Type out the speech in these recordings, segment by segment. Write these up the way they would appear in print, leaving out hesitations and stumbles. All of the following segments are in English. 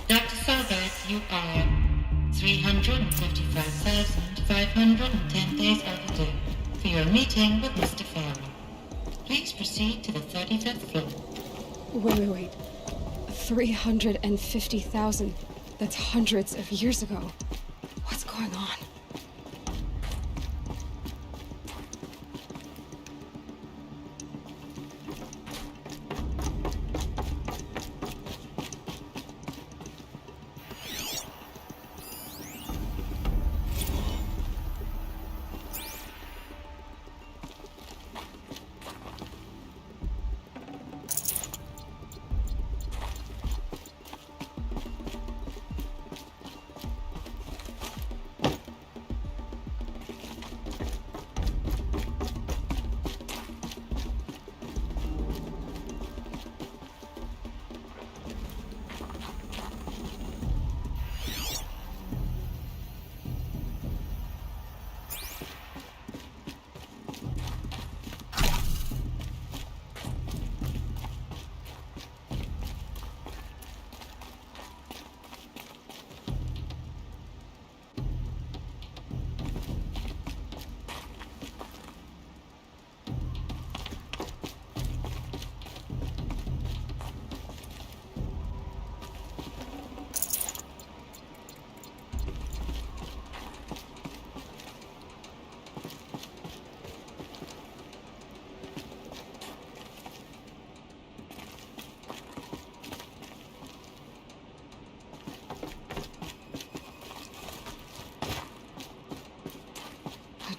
Dr. Salbert, you are 355,510 days overdue for your meeting with Mr. Farrell. Please proceed to the 35th floor. Wait. 350,000. That's hundreds of years ago. What's going on?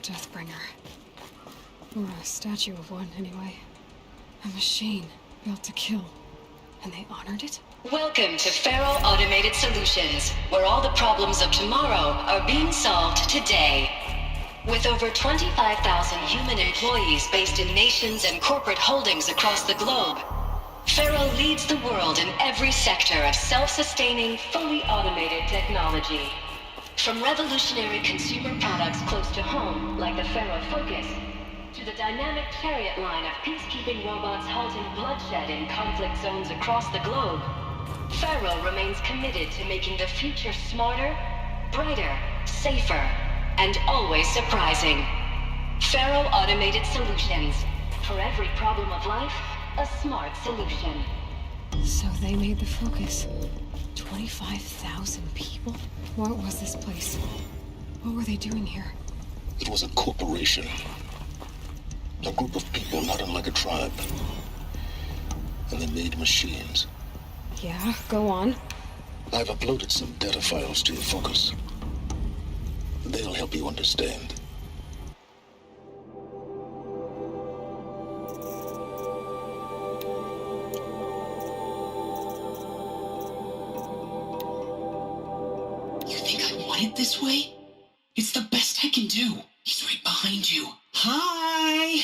Deathbringer. Or a statue of one, anyway. A machine built to kill. And they honored it? Welcome to Feral Automated Solutions, where all the problems of tomorrow are being solved today. With over 25,000 human employees based in nations and corporate holdings across the globe, Feral leads the world in every sector of self-sustaining, fully automated technology. From revolutionary consumer products close to home, like the Pharaoh Focus, to the dynamic chariot line of peacekeeping robots halting bloodshed in conflict zones across the globe, Pharaoh remains committed to making the future smarter, brighter, safer, and always surprising. Pharaoh Automated Solutions. For every problem of life, a smart solution. So they made the Focus. 25,000 people? What was this place? What were they doing here? It was a corporation. A group of people not unlike a tribe. And they made machines. Yeah, go on. I've uploaded some data files to your Focus. They'll help you understand. You think I want it this way? It's the best I can do. He's right behind you. Hi!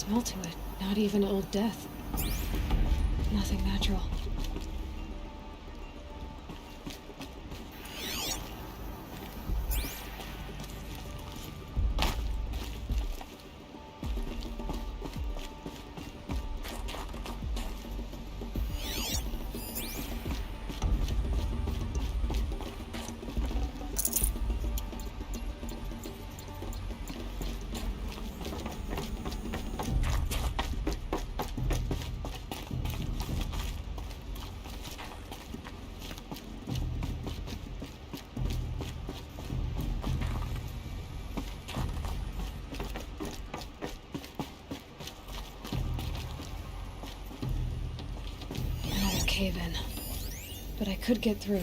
smell to it. Not even old death. Nothing natural. Cave-in. But I could get through.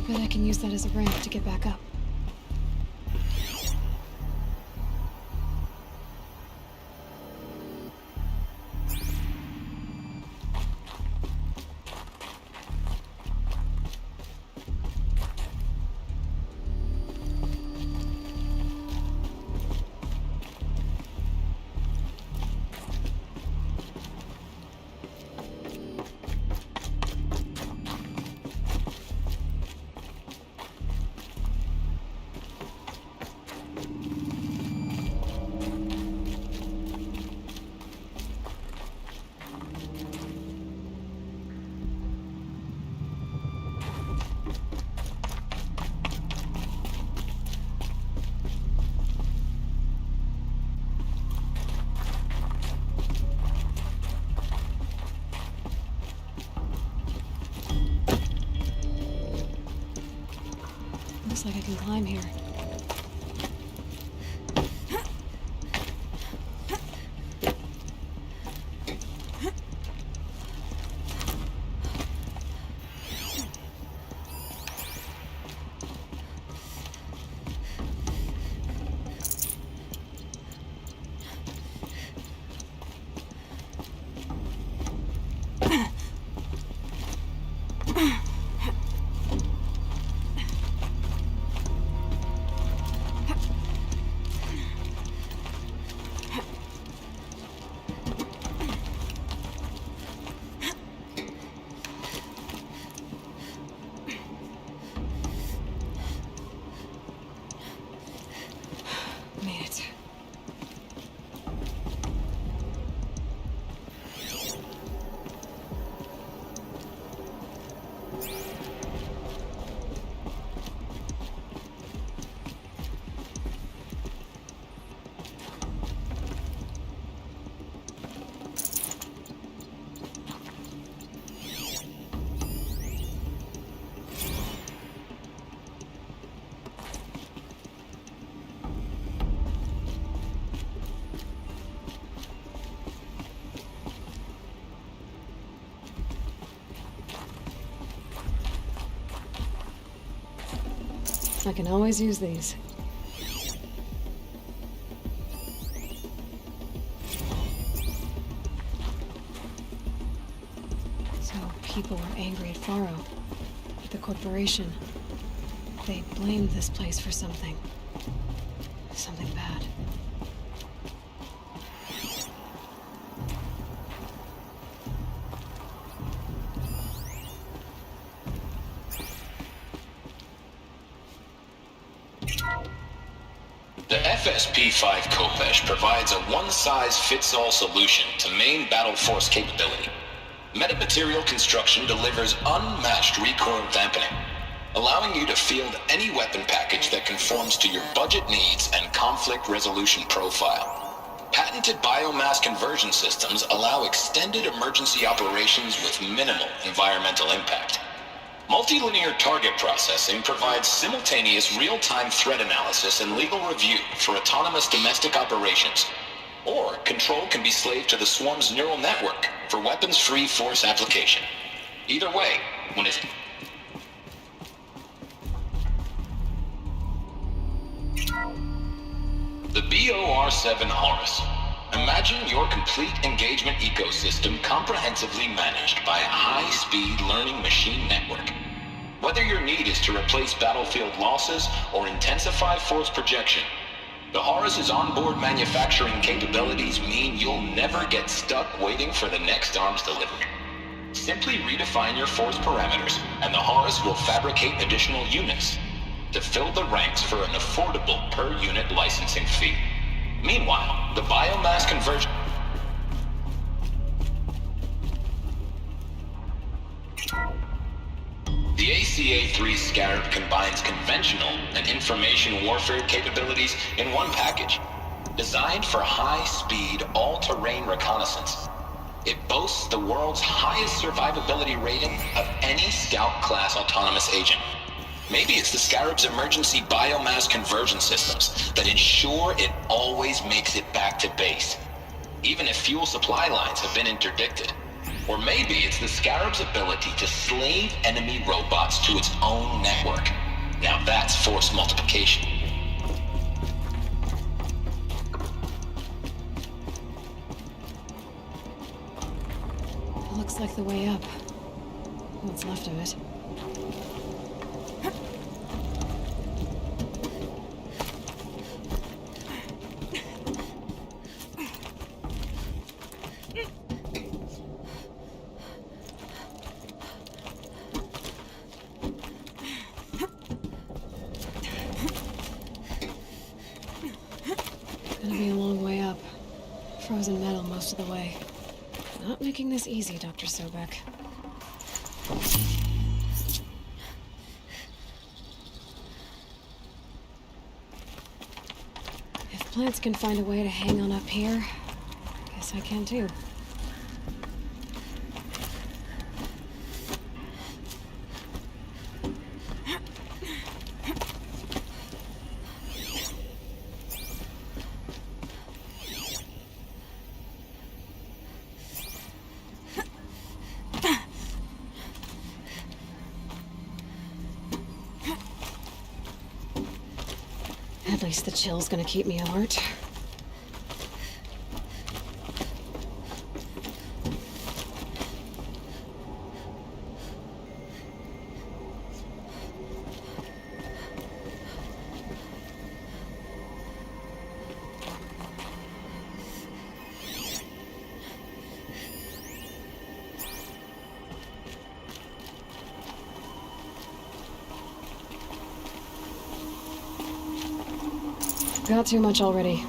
But I can use that as a ramp to get back up. Looks like I can climb here. I can always use these. So people were angry at Faro, at the corporation. They blamed this place for something. Something bad. The FSP-5 Kopesh provides a one-size-fits-all solution to main battle force capability. Metamaterial construction delivers unmatched recoil dampening, allowing you to field any weapon package that conforms to your budget needs and conflict resolution profile. Patented biomass conversion systems allow extended emergency operations with minimal environmental impact. Multilinear target processing provides simultaneous real-time threat analysis and legal review for autonomous domestic operations. Or control can be slaved to the swarm's neural network for weapons-free force application. Either way, when it's... The BOR-7 Horus. Imagine your complete engagement ecosystem comprehensively managed by a high-speed learning machine network. Whether your need is to replace battlefield losses or intensify force projection, the Horus's onboard manufacturing capabilities mean you'll never get stuck waiting for the next arms delivery. Simply redefine your force parameters, and the Horus will fabricate additional units to fill the ranks for an affordable per-unit licensing fee. Meanwhile, the biomass conversion... The ACA-3 Scarab combines conventional and information warfare capabilities in one package. Designed for high-speed, all-terrain reconnaissance, it boasts the world's highest survivability rating of any Scout-class autonomous agent. Maybe it's the Scarab's emergency biomass conversion systems that ensure it always makes it back to base, even if fuel supply lines have been interdicted. Or maybe it's the Scarab's ability to slave enemy robots to its own network. Now that's force multiplication. Looks like the way up. What's left of it. Gonna be a long way up. Frozen metal most of the way. Not making this easy, Dr. Sobek. If plants can find a way to hang on up here, guess I can too. At least the chill's gonna keep me alert. Got too much already.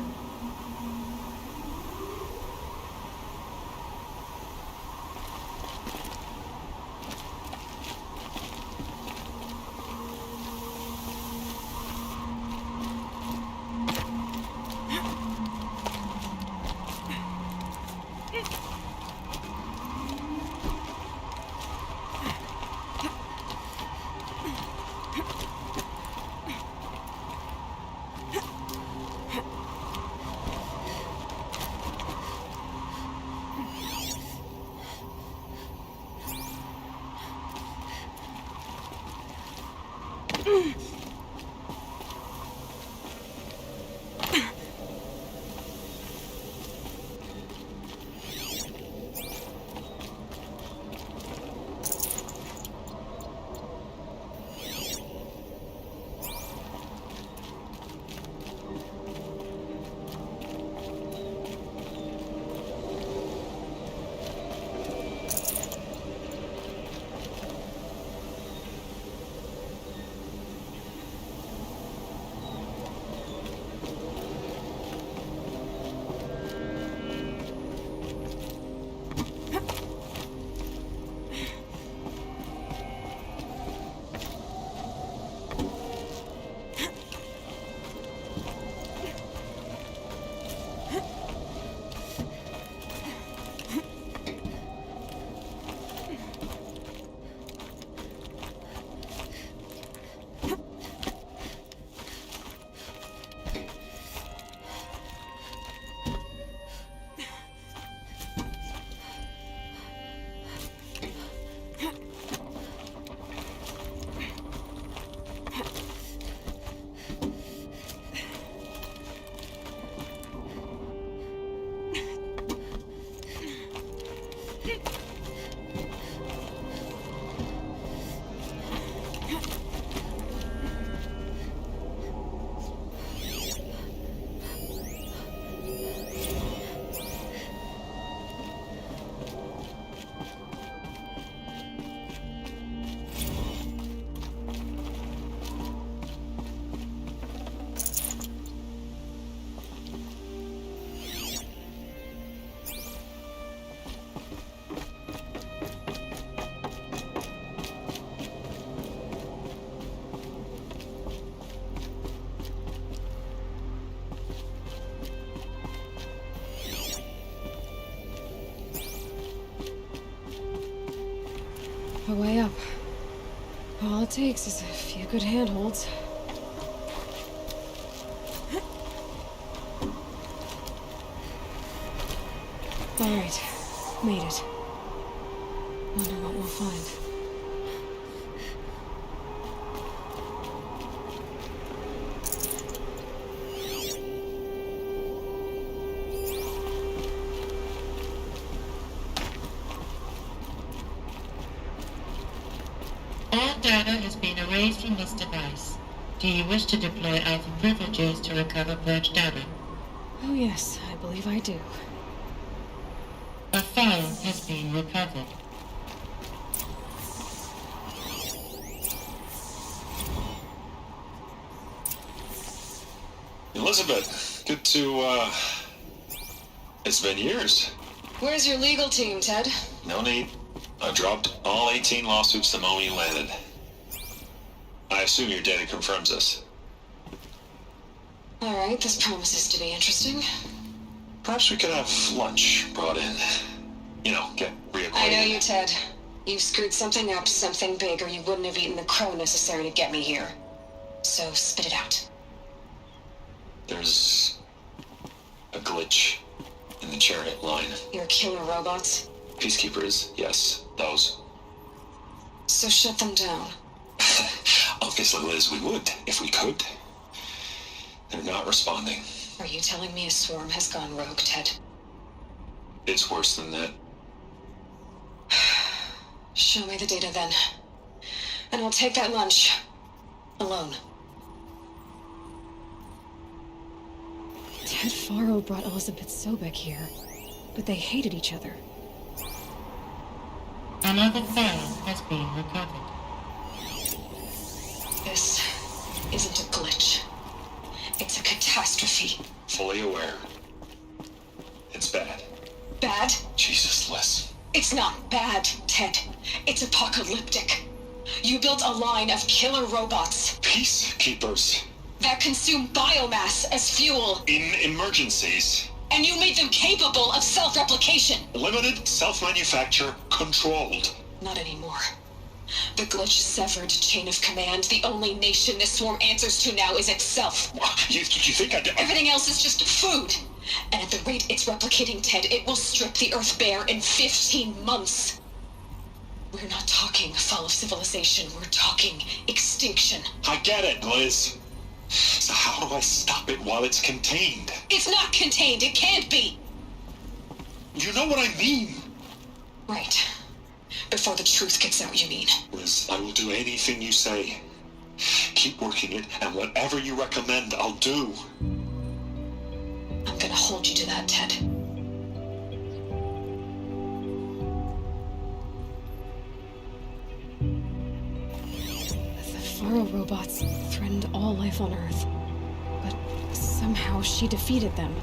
the way up. All it takes is a few good handholds. Alright, made it. Wonder what we'll find. All data has been erased from this device. Do you wish to deploy alpha privileges to recover purged data? Oh yes, I believe I do. A file has been recovered. Elizabeth, good to, it's been years. Where's your legal team, Ted? No need. I dropped all 18 lawsuits the moment you landed. I assume your data confirms this. Alright, this promises to be interesting. Perhaps we could have lunch brought in. You know, get reacquainted. I know you, Ted. You've screwed something up, something big, or you wouldn't have eaten the crow necessary to get me here. So, spit it out. There's a glitch in the chariot line. Your killer robots? Peacekeepers, yes, those. So shut them down. Obviously, Liz, we would, if we could. They're not responding. Are you telling me a swarm has gone rogue, Ted? It's worse than that. Show me the data then. And I'll take that lunch. Alone. Ted Faro brought Elizabeth Sobek here, but they hated each other. Another file has been recovered. This isn't a glitch. It's a catastrophe. Fully aware. It's bad. Bad? Jesus, Liz. It's not bad, Ted. It's apocalyptic. You built a line of killer robots Peacekeepers. that consume biomass as fuel, In emergencies. and you made them capable of self-replication. Limited, self-manufacture, controlled. Not anymore. The glitch severed chain of command. The only nation this swarm answers to now is itself. You think I... Everything else is just food. And at the rate it's replicating, Ted, it will strip the Earth bare in 15 months. We're not talking fall of civilization. We're talking extinction. I get it, Liz. So how do I stop it while it's contained? It's not contained. It can't be. You know what I mean. Right. Before the truth gets out, you mean? Liz, I will do anything you say. Keep working it, and whatever you recommend, I'll do. I'm gonna hold you to that, Ted. The Faro robots threatened all life on Earth. But somehow she defeated them.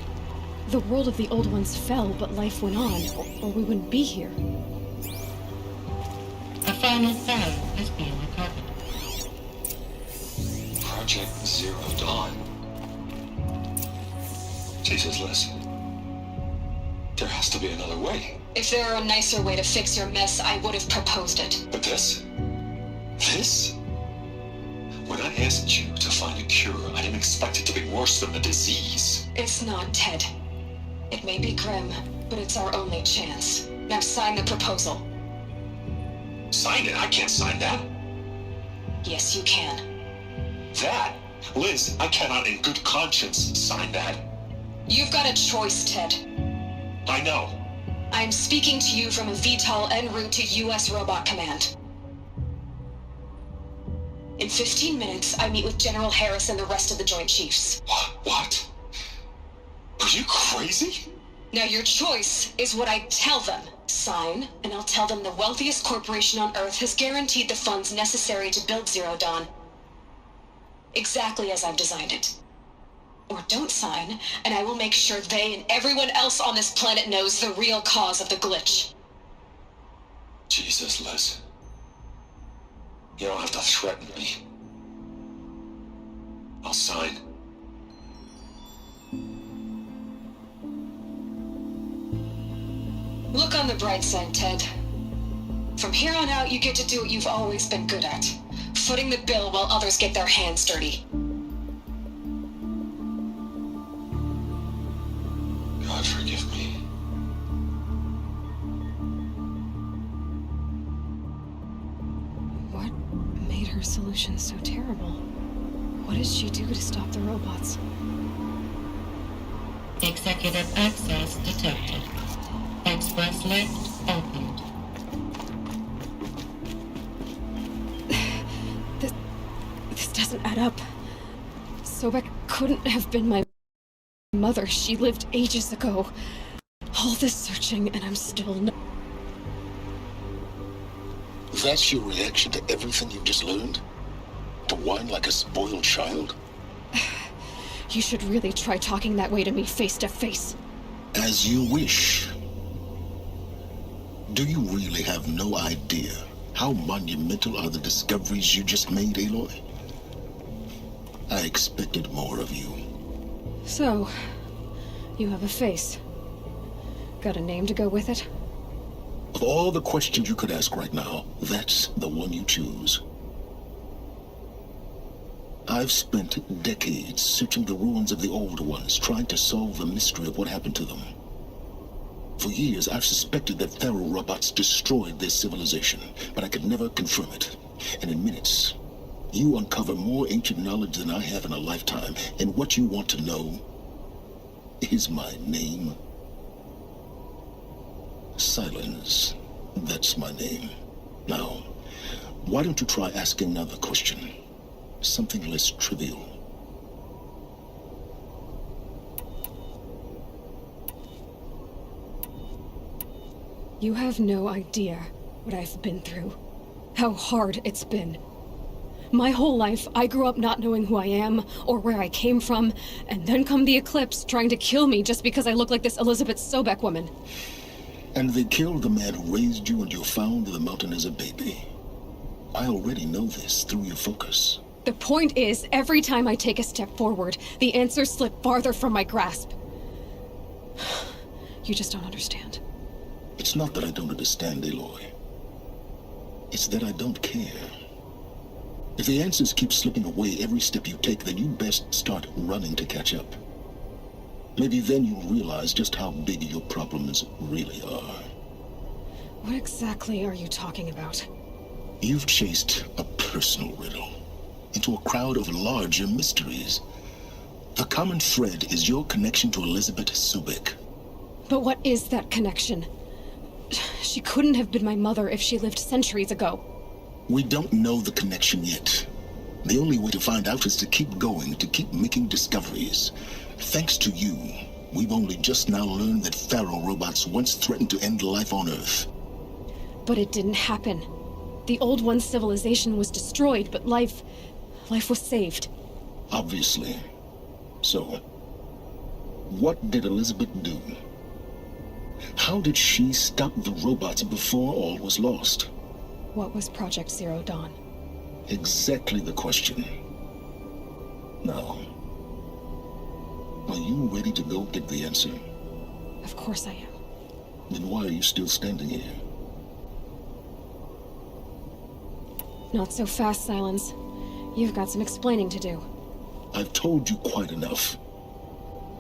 The world of the old ones fell, but life went on, or we wouldn't be here. A final file has been recovered. Project Zero Dawn. Jesus, Liz. There has to be another way. If there were a nicer way to fix your mess, I would have proposed it. But this? This? When I asked you to find a cure, I didn't expect it to be worse than the disease. It's not, Ted. It may be grim, but it's our only chance. Now sign the proposal. Sign it? I can't sign that. Yes, you can. That? Liz, I cannot in good conscience sign that. You've got a choice, Ted. I know. I'm speaking to you from a VTOL en route to U.S. Robot Command. In 15 minutes, I meet with General Harris and the rest of the Joint Chiefs. What? Are you crazy? Now your choice is what I tell them. Sign, and I'll tell them the wealthiest corporation on Earth has guaranteed the funds necessary to build Zero Dawn. Exactly as I've designed it. Or don't sign, and I will make sure they and everyone else on this planet knows the real cause of the glitch. Jesus, Liz. You don't have to threaten me. I'll sign. Look on the bright side, Ted. From here on out, you get to do what you've always been good at. Footing the bill while others get their hands dirty. God forgive me. What made her solution so terrible? What did she do to stop the robots? Executive access detected. Express lift opened. This doesn't add up. Sobek couldn't have been my mother. She lived ages ago. All this searching and I'm still no— That's your reaction to everything you've just learned? To whine like a spoiled child? You should really try talking that way to me face to face. As you wish. Do you really have no idea how monumental are the discoveries you just made, Aloy? I expected more of you. So, you have a face. Got a name to go with it? Of all the questions you could ask right now, that's the one you choose. I've spent decades searching the ruins of the old ones, trying to solve the mystery of what happened to them. For years, I've suspected that Pharaoh robots destroyed their civilization, but I could never confirm it. And in minutes, you uncover more ancient knowledge than I have in a lifetime, and what you want to know is my name. Silence. That's my name. Now, why don't you try asking another question? Something less trivial. You have no idea what I've been through. How hard it's been. My whole life, I grew up not knowing who I am or where I came from, and then come the Eclipse trying to kill me just because I look like this Elizabeth Sobek woman. And they killed the man who raised you and you found the mountain as a baby. I already know this through your focus. The point is, every time I take a step forward, the answers slip farther from my grasp. You just don't understand. It's not that I don't understand, Aloy. It's that I don't care. If the answers keep slipping away every step you take, then you best start running to catch up. Maybe then you'll realize just how big your problems really are. What exactly are you talking about? You've chased a personal riddle into a crowd of larger mysteries. The common thread is your connection to Elizabeth Sobek. But what is that connection? She couldn't have been my mother if she lived centuries ago. We don't know the connection yet. The only way to find out is to keep going, to keep making discoveries. Thanks to you, we've only just now learned that Pharaoh robots once threatened to end life on Earth. But it didn't happen. The Old One's civilization was destroyed, but life was saved. Obviously. So, what did Elizabeth do? How did she stop the robots before all was lost? What was Project Zero Dawn? Exactly the question. Now, are you ready to go get the answer? Of course I am. Then why are you still standing here? Not so fast, Silence. You've got some explaining to do. I've told you quite enough.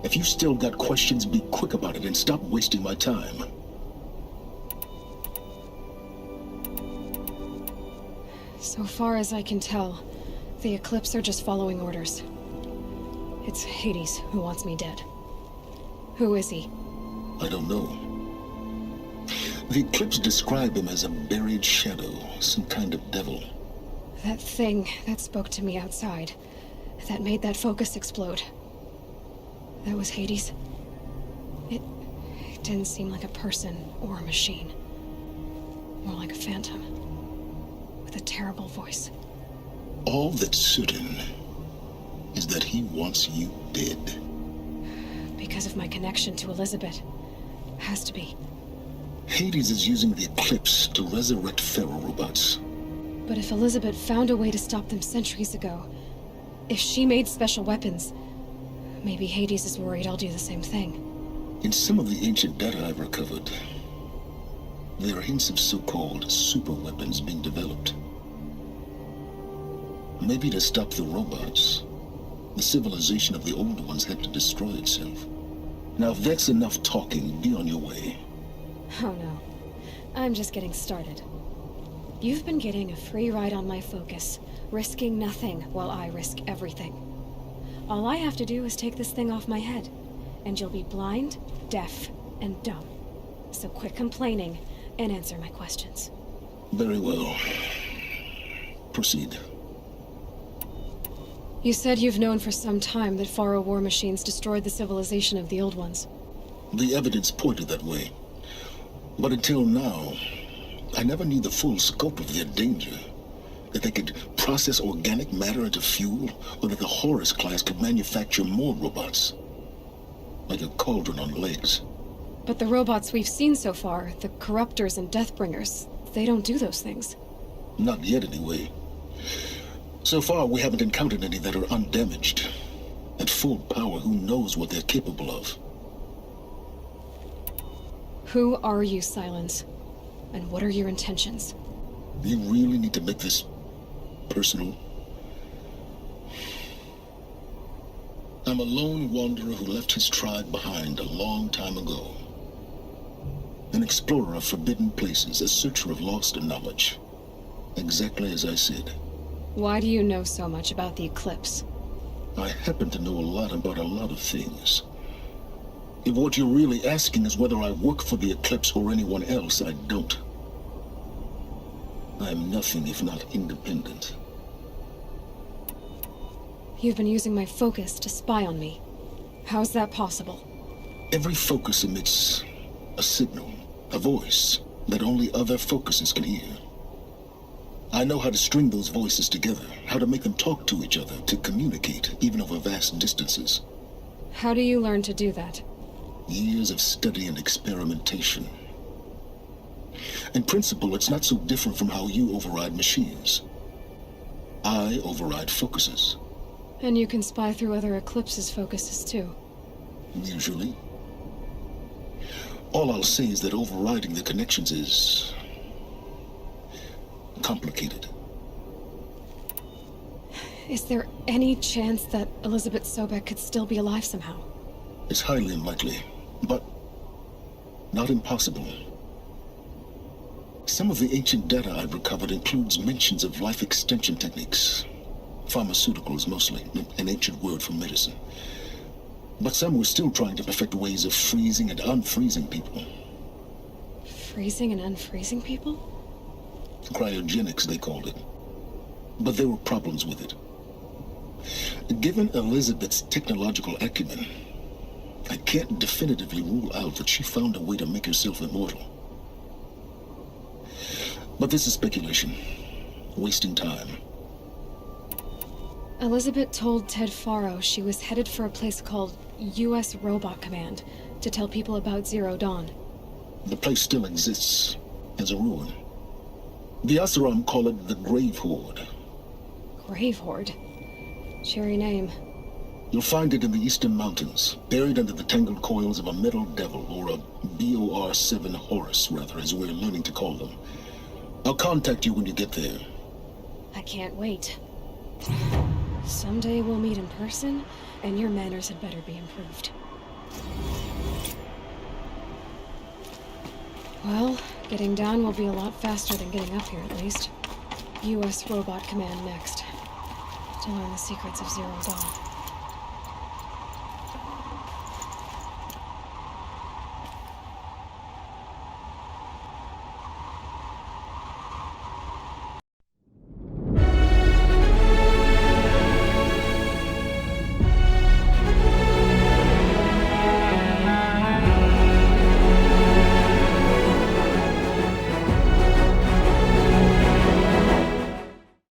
If you still got questions, be quick about it and stop wasting my time. So far as I can tell, the Eclipse are just following orders. It's Hades who wants me dead. Who is he? I don't know. The Eclipse describe him as a buried shadow, some kind of devil. That thing that spoke to me outside, that made that focus explode. That was Hades. It didn't seem like a person or a machine. More like a phantom. With a terrible voice. All that's certain is that he wants you dead. Because of my connection to Elizabeth. Has to be. Hades is using the Eclipse to resurrect Pharaoh robots. But if Elizabeth found a way to stop them centuries ago, if she made special weapons, maybe Hades is worried I'll do the same thing. In some of the ancient data I've recovered, There are hints of so-called super weapons being developed. Maybe to stop the robots, the civilization of the older ones had to destroy itself. Now, if that's enough talking, be on your way. Oh no. I'm just getting started. You've been getting a free ride on my focus, risking nothing while I risk everything. All I have to do is take this thing off my head, and you'll be blind, deaf, and dumb. So quit complaining and answer my questions. Very well. Proceed. You said you've known for some time that Faro war machines destroyed the civilization of the old ones. The evidence pointed that way. But until now, I never knew the full scope of their danger. That they could process organic matter into fuel, or that the Horus class could manufacture more robots. Like a cauldron on legs. But the robots we've seen so far, the corruptors and deathbringers, they don't do those things. Not yet, anyway. So far, we haven't encountered any that are undamaged. At full power, who knows what they're capable of? Who are you, Silence? And what are your intentions? You really need to make this personal? I'm a lone wanderer who left his tribe behind a long time ago. An explorer of forbidden places, a searcher of lost knowledge. Exactly as I said. Why do you know so much about the eclipse? I happen to know a lot about a lot of things. If what you're really asking is whether I work for the eclipse or anyone else, I don't. I am nothing if not independent. You've been using my focus to spy on me. How's that possible? Every focus emits a signal, a voice, that only other focuses can hear. I know how to string those voices together, how to make them talk to each other, to communicate, even over vast distances. How do you learn to do that? Years of study and experimentation. In principle, it's not so different from how you override machines. I override focuses. And you can spy through other eclipses' focuses too. Usually. All I'll say is that overriding the connections is complicated. Is there any chance that Elizabeth Sobek could still be alive somehow? It's highly unlikely, but not impossible. Some of the ancient data I've recovered includes mentions of life extension techniques. Pharmaceuticals, mostly, an ancient word for medicine. But some were still trying to perfect ways of freezing and unfreezing people. Freezing and unfreezing people? Cryogenics, they called it. But there were problems with it. Given Elizabeth's technological acumen, I can't definitively rule out that she found a way to make herself immortal. But this is speculation. Wasting time. Elizabeth told Ted Faro she was headed for a place called U.S. Robot Command to tell people about Zero Dawn. The place still exists, as a ruin. The Asuram call it the Grave Horde. Grave Horde? Cheery name. You'll find it in the eastern mountains, buried under the tangled coils of a metal devil, or a BOR-7 Horus, rather, as we're learning to call them. I'll contact you when you get there. I can't wait. Someday we'll meet in person, and your manners had better be improved. Well, getting down will be a lot faster than getting up here, at least. U.S. Robot Command next. To learn the secrets of Zero Dawn.